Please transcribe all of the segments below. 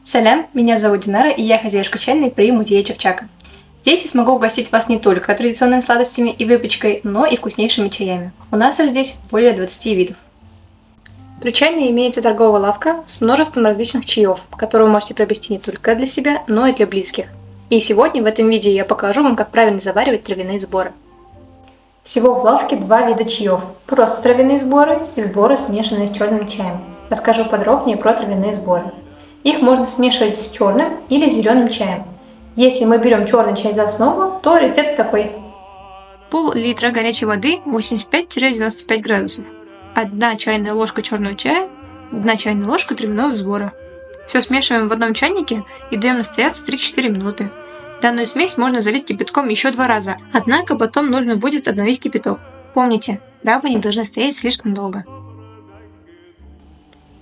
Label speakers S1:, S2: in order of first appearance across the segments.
S1: Салям, меня зовут Динара, и я хозяюшка чайной при музее Чакчака. Здесь я смогу угостить вас не только традиционными сладостями и выпечкой, но и вкуснейшими чаями. У нас их здесь более 20 видов. При чайной имеется торговая лавка с множеством различных чаев, которые вы можете приобрести не только для себя, но и для близких. И сегодня в этом видео я покажу вам, как правильно заваривать травяные сборы. Всего в лавке два вида чаев. Просто травяные сборы и сборы, смешанные с черным чаем. Расскажу подробнее про травяные сборы. Их можно смешивать с черным или зеленым чаем. Если мы берем черный чай за основу, то рецепт такой. Пол-литра горячей воды 85-95 градусов. 1 чайная ложка черного чая, 1 чайная ложка травяного сбора. Все смешиваем в одном чайнике и даем настояться 3-4 минуты. Данную смесь можно залить кипятком еще 2 раза, однако потом нужно будет обновить кипяток. Помните, травы не должны стоять слишком долго.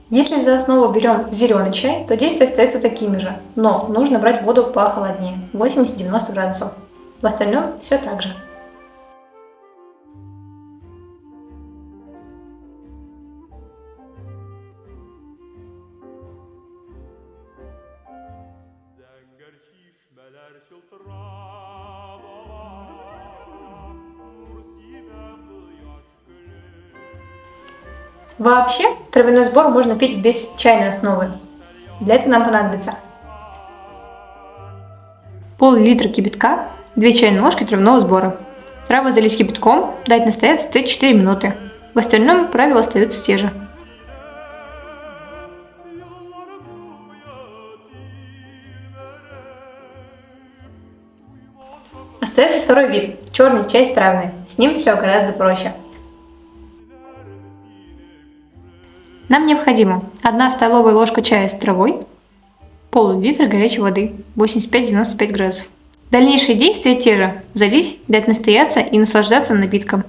S1: Если за основу берем зеленый чай, то действия остаются такими же, но нужно брать воду похолоднее, 80-90 градусов. В остальном все так же. Вообще, травяной сбор можно пить без чайной основы. Для этого нам понадобится пол-литра кипятка, 2 чайные ложки травяного сбора. Травы залить кипятком, дать настояться 3-4 минуты. В остальном правила остаются те же. Остается второй вид – черный чай с травами. С ним все гораздо проще. Нам необходимо 1 столовая ложка чая с травой, пол-литра горячей воды, 85-95 градусов. Дальнейшие действия те же – залить, дать настояться и наслаждаться напитком.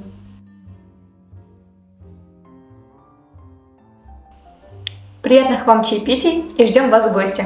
S1: Приятных вам чаепитий и ждем вас в гости!